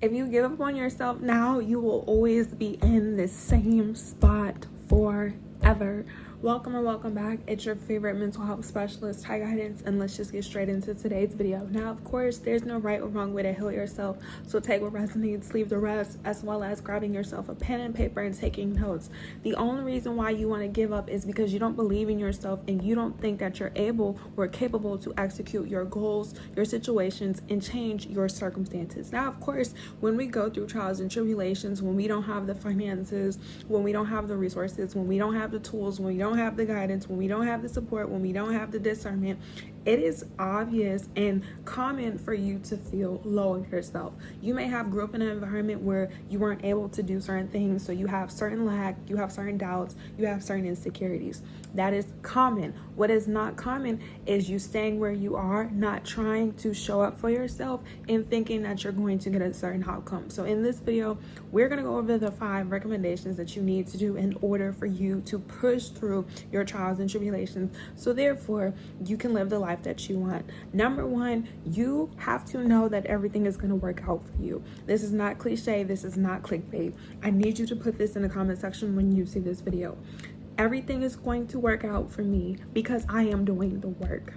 If you give up on yourself now, you will always be in the same spot forever. Welcome or welcome back. It's your favorite mental health specialist, High Guidance, and let's just get straight into today's video. Now, of course, there's no right or wrong way to heal yourself, so take what resonates, leave the rest, as well as grabbing yourself a pen and paper and taking notes. The only reason why you want to give up is because you don't believe in yourself and you don't think that you're able or capable to execute your goals, your situations, and change your circumstances. Now, of course, when we go through trials and tribulations, when we don't have the finances, when we don't have the resources, when we don't have the tools, when we don't have the guidance, when we don't have the support, when we don't have the discernment, it is obvious and common for you to feel low in yourself. You may have grew up in an environment where you weren't able to do certain things, so you have certain lack, you have certain doubts, you have certain insecurities. That is common. What is not common is you staying where you are, not trying to show up for yourself and thinking that you're going to get a certain outcome. So in this video, we're going to go over the 5 recommendations that you need to do in order for you to push through your trials and tribulations, so therefore you can live the life that you want. Number 1, you have to know that everything is going to work out for you. This is not cliche. This is not clickbait. I need you to put this in the comment section when you see this video. Everything is going to work out for me because I am doing the work.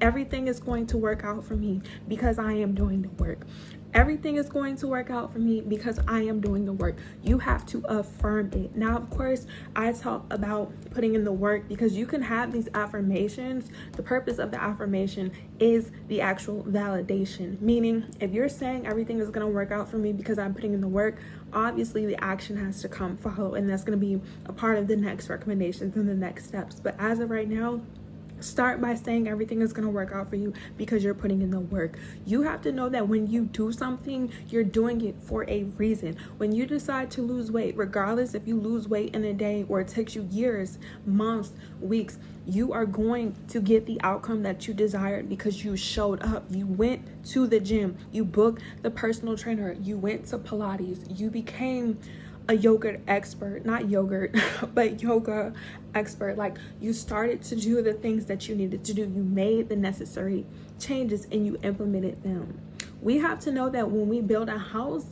Everything is going to work out for me because I am doing the work. Everything is going to work out for me because I am doing the work. You have to affirm it. Now, of course, I talk about putting in the work because you can have these affirmations. The purpose of the affirmation is the actual validation. Meaning, if you're saying everything is going to work out for me because I'm putting in the work, obviously the action has to come follow, and that's going to be a part of the next recommendations and the next steps. But as of right now, start by saying everything is going to work out for you because you're putting in the work. You have to know that when you do something, you're doing it for a reason. When you decide to lose weight, regardless if you lose weight in a day or it takes you years, months, weeks, you are going to get the outcome that you desired because you showed up. You went to the gym, you booked the personal trainer, you went to Pilates, you became a yogurt expert, not yogurt, but yoga expert. Like, you started to do the things that you needed to do. You made the necessary changes and you implemented them. We have to know that when we build a house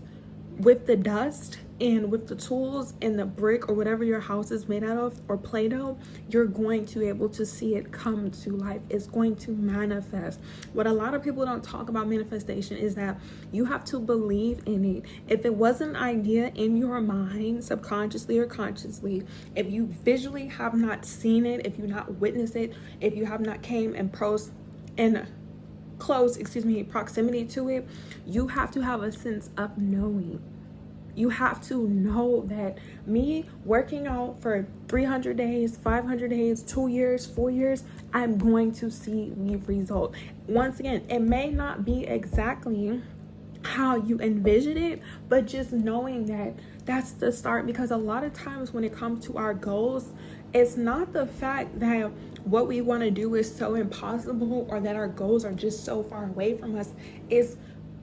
with the dust and with the tools and the brick or whatever your house is made out of, or Play-Doh, you're going to be able to see it come to life. It's going to manifest. What a lot of people don't talk about manifestation is that you have to believe in it. If it was an idea in your mind, subconsciously or consciously, if you visually have not seen it, if you not witnessed it, if you have not came and close proximity to it, you have to have a sense of knowing. You have to know that me working out for 300 days, 500 days, 2 years, 4 years, I'm going to see the result. Once again, it may not be exactly how you envision it, but just knowing that that's the start. Because a lot of times when it comes to our goals, it's not the fact that what we want to do is so impossible or that our goals are just so far away from us. It's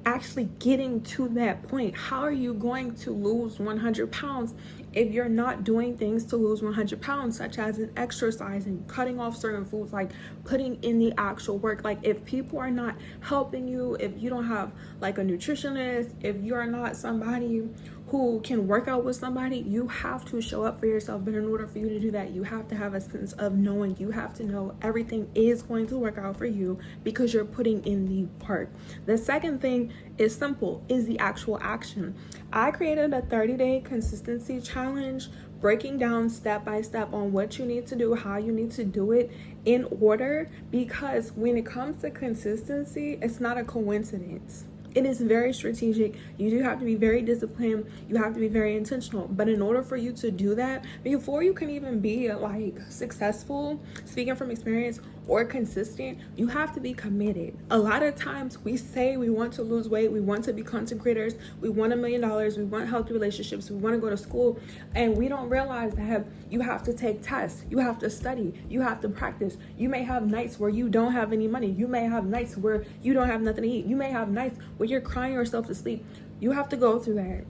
actually getting to that point. How are you going to lose 100 pounds if you're not doing things to lose 100 pounds, such as an exercising, cutting off certain foods, like putting in the actual work? Like, if people are not helping you, if you don't have like a nutritionist, if you're not somebody who can work out with somebody, you have to show up for yourself. But in order for you to do that, you have to have a sense of knowing. You have to know everything is going to work out for you because you're putting in the work. The second thing is simple, is the actual action. I created a 30-day consistency challenge, breaking down step by step on what you need to do, how you need to do it in order, because when it comes to consistency, it's not a coincidence. It is very strategic. You do have to be very disciplined. You have to be very intentional. But in order for you to do that, before you can even be like successful, speaking from experience, or consistent, you have to be committed. A lot of times we say we want to lose weight, we want to be content creators, we want $1 million, we want healthy relationships, we want to go to school, and we don't realize that you have to take tests, you have to study, you have to practice. You may have nights where you don't have any money. You may have nights where you don't have nothing to eat. You may have nights where you're crying yourself to sleep. You have to go through that.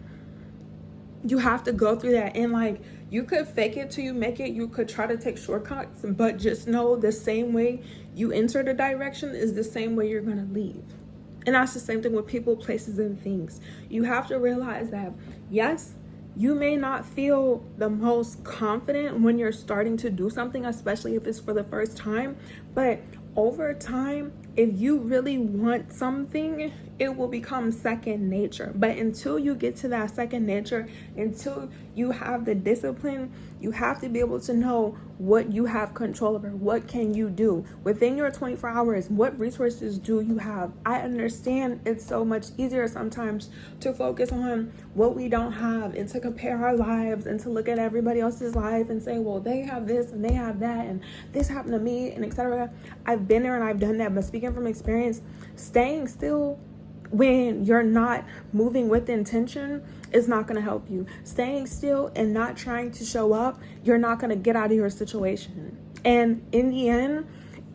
You have to go through that. And like, you could fake it till you make it. You could try to take shortcuts, but just know the same way you enter the direction is the same way you're going to leave. And that's the same thing with people, places, and things. You have to realize that, yes, you may not feel the most confident when you're starting to do something, especially if it's for the first time. But over time, if you really want something, it will become second nature. But until you get to that second nature, until you have the discipline, you have to be able to know what you have control over. What can you do within your 24 hours? What resources do you have? I understand it's so much easier sometimes to focus on what we don't have and to compare our lives and to look at everybody else's life and say, well, they have this and they have that and this happened to me and etc. I've been there and I've done that, but speaking from experience, staying still when you're not moving with intention is not going to help you. Staying still and not trying to show up, you're not going to get out of your situation. And in the end,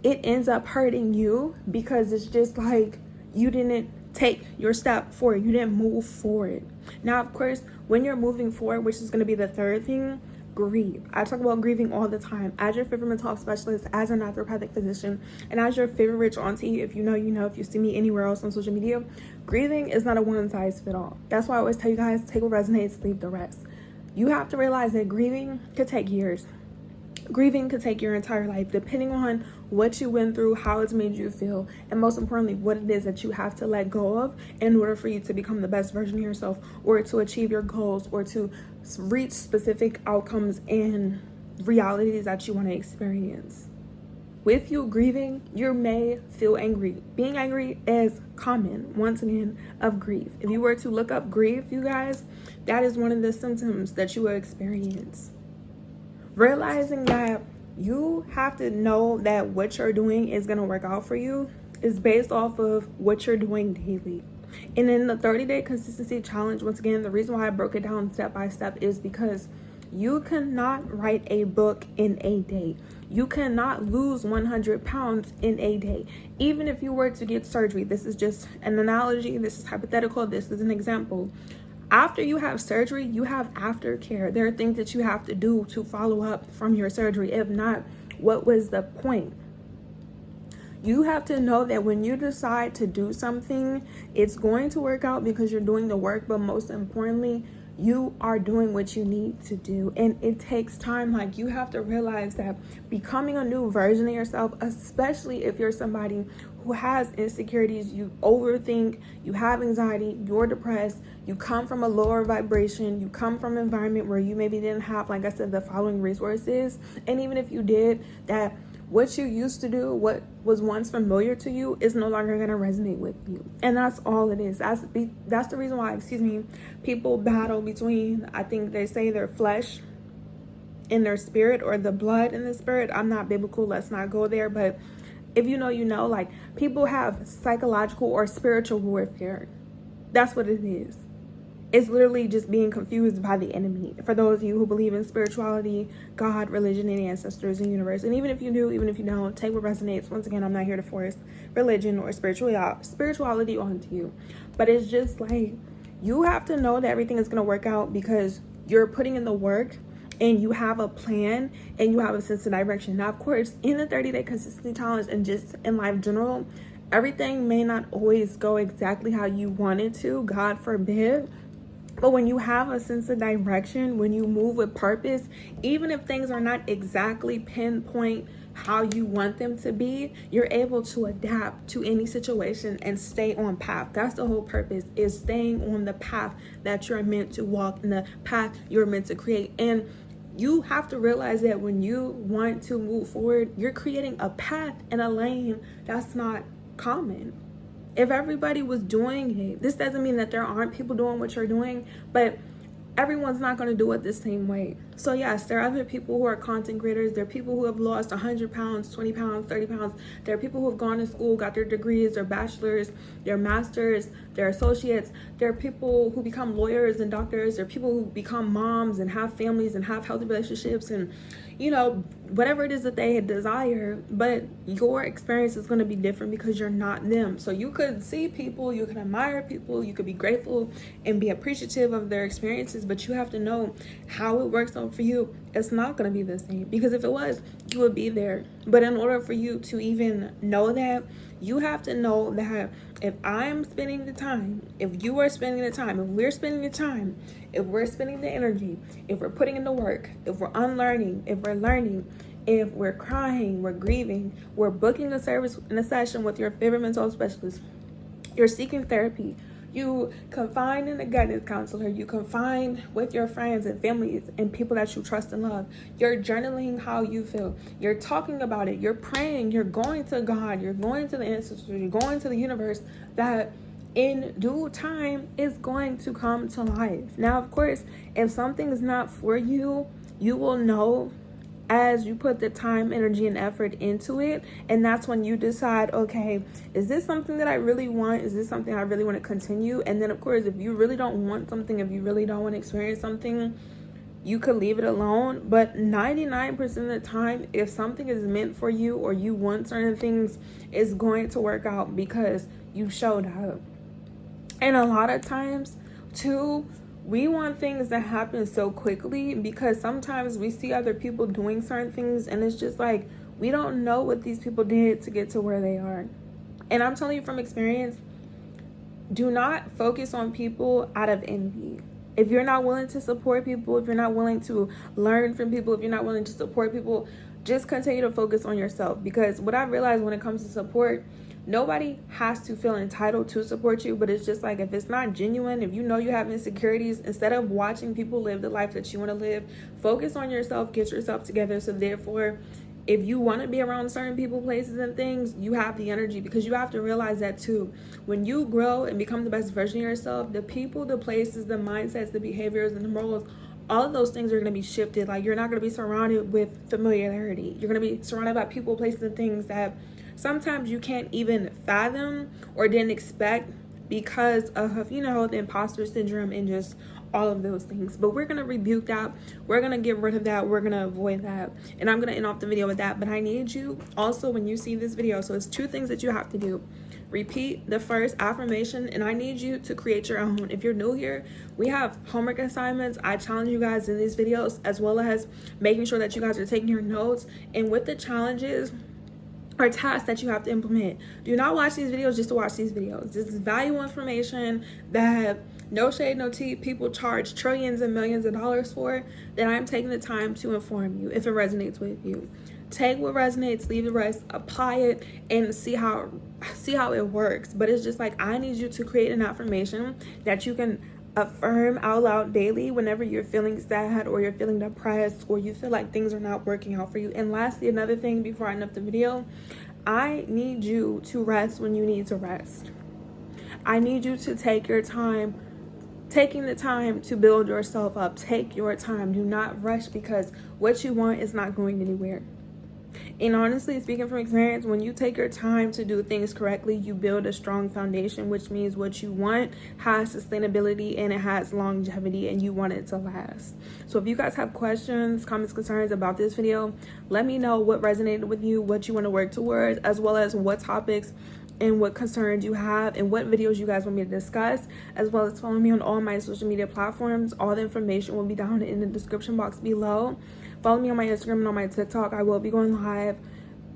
it ends up hurting you because it's just like you didn't take your step forward. You didn't move forward. Now, of course, when you're moving forward, which is going to be the third thing, grieve. I talk about grieving all the time. As your favorite mental health specialist, as a naturopathic physician, and as your favorite rich auntie, if you know, you know. If you see me anywhere else on social media, grieving is not a one size fit all. That's why I always tell you guys, take what resonates, leave the rest. You have to realize that grieving could take years. Grieving could take your entire life, depending on what you went through, how it's made you feel, and most importantly, what it is that you have to let go of in order for you to become the best version of yourself, or to achieve your goals, or to reach specific outcomes and realities that you want to experience. With you grieving, you may feel angry. Being angry is common, once again, of grief. If you were to look up grief, you guys, that is one of the symptoms that you will experience. Realizing that you have to know that what you're doing is going to work out for you is based off of what you're doing daily. And in the 30-day consistency challenge, once again, the reason why I broke it down step by step is because you cannot write a book in a day. You cannot lose 100 pounds in a day. Even if you were to get surgery, this is just an analogy, this is hypothetical, this is an example. After you have surgery, you have aftercare. There are things that you have to do to follow up from your surgery. If not, what was the point? You have to know that when you decide to do something, it's going to work out because you're doing the work, but most importantly, you are doing what you need to do. And it takes time. Like, you have to realize that becoming a new version of yourself, especially if you're somebody who has insecurities, you overthink, you have anxiety, you're depressed, you come from a lower vibration, you come from an environment where you maybe didn't have, like I said, the following resources. And even if you did, that what you used to do, what was once familiar to you, is no longer going to resonate with you. And that's all it is. That's the reason why, people battle between, I think they say, their flesh and their spirit, or the blood and the spirit. I'm not biblical, let's not go there. But if you know, you know, like, people have psychological or spiritual warfare. That's what it is. It's literally just being confused by the enemy. For those of you who believe in spirituality, God, religion, and ancestors and universe. And even if you do, even if you don't, take what resonates. Once again, I'm not here to force religion or spirituality onto you. But it's just like, you have to know that everything is going to work out because you're putting in the work and you have a plan and you have a sense of direction. Now, of course, in the 30-day consistency challenge and just in life general, everything may not always go exactly how you want it to, God forbid. But when you have a sense of direction, when you move with purpose, even if things are not exactly pinpoint how you want them to be, you're able to adapt to any situation and stay on path. That's the whole purpose, is staying on the path that you're meant to walk, in the path you're meant to create. And you have to realize that when you want to move forward, you're creating a path and a lane that's not common. If everybody was doing it, this doesn't mean that there aren't people doing what you're doing, but everyone's not going to do it the same way. So yes, there are other people who are content creators. There are people who have lost 100 pounds, 20 pounds, 30 pounds. There are people who have gone to school, got their degrees, their bachelors, their masters, their associates. There are people who become lawyers and doctors. There are people who become moms and have families and have healthy relationships and, you know, whatever it is that they desire. But your experience is going to be different because you're not them. So you could see people, you can admire people, you could be grateful and be appreciative of their experiences, but you have to know how it works out for you. It's not going to be the same, because if it was, you would be there. But in order for you to even know that, You have to know that if I'm spending the time, if you are spending the time, if we're spending the time, if we're spending the energy, if we're putting in the work, if we're unlearning, if we're learning, if we're crying, we're grieving, we're booking a service in a session with your favorite mental health specialist, you're seeking therapy, you confine in a guidance counselor, you confine with your friends and families and people that you trust and love, you're journaling how you feel, you're talking about it, you're praying, you're going to God, you're going to the ancestors, you're going to the universe, that in due time is going to come to life. Now, of course, if something is not for you, you will know as you put the time, energy, and effort into it. And that's when you decide, okay, is this something that I really want? Is this something I really want to continue? And then, of course, if you really don't want something, if you really don't want to experience something, you could leave it alone. But 99% of the time, if something is meant for you or you want certain things, it's going to work out because you showed up. And a lot of times, too, we want things that happen so quickly because sometimes we see other people doing certain things and it's just like, we don't know what these people did to get to where they are. And I'm telling you from experience, do not focus on people out of envy. If you're not willing to support people, if you're not willing to learn from people, if you're not willing to support people, just continue to focus on yourself. Because what I realized when it comes to support, nobody has to feel entitled to support you, but it's just like, if it's not genuine, if you know you have insecurities, instead of watching people live the life that you want to live, focus on yourself, get yourself together. So therefore, if you want to be around certain people, places, and things, you have the energy, because you have to realize that too. When you grow and become the best version of yourself, the people, the places, the mindsets, the behaviors, and the morals, all of those things are going to be shifted. Like, you're not going to be surrounded with familiarity. You're going to be surrounded by people, places, and things that sometimes you can't even fathom or didn't expect because of, you know, the imposter syndrome and just all of those things. But we're going to rebuke that. We're going to get rid of that. We're going to avoid that. And I'm going to end off the video with that. But I need you also, when you see this video, so it's 2 things that you have to do. Repeat the first affirmation, and I need you to create your own. If you're new here, we have homework assignments. I challenge you guys in these videos, as well as making sure that you guys are taking your notes. And with the challenges or tasks that you have to implement, do not watch these videos just to watch these videos. This is valuable information that, no shade, no tea, people charge trillions and millions of dollars for, that I'm taking the time to inform you if it resonates with you. Take what resonates, leave the rest, apply it, and see how it works. But it's just like, I need you to create an affirmation that you can affirm out loud daily whenever you're feeling sad or you're feeling depressed or you feel like things are not working out for you. And lastly, another thing before I end up the video, I need you to rest when you need to rest. I need you to take your time. Taking the time to build yourself up. Take your time. Do not rush, because what you want is not going anywhere. And honestly, speaking from experience, when you take your time to do things correctly, you build a strong foundation, which means what you want has sustainability and it has longevity, and you want it to last. So if you guys have questions, comments, concerns about this video, let me know what resonated with you, what you want to work towards, as well as what topics and what concerns you have and what videos you guys want me to discuss, as well as follow me on all my social media platforms. All the information will be down in the description box below. Follow me on my Instagram and on my TikTok. I will be going live,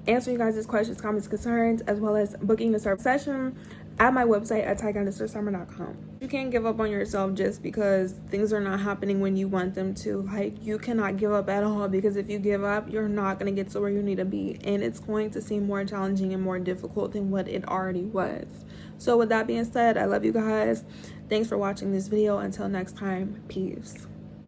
answering you guys' questions, comments, concerns, as well as booking a service session at my website at stagnant.com. You can't give up on yourself just because things are not happening when you want them to. Like, you cannot give up at all, because if you give up, you're not going to get to where you need to be, and it's going to seem more challenging and more difficult than what it already was. So with that being said, I love you guys. Thanks for watching this video. Until next time, peace.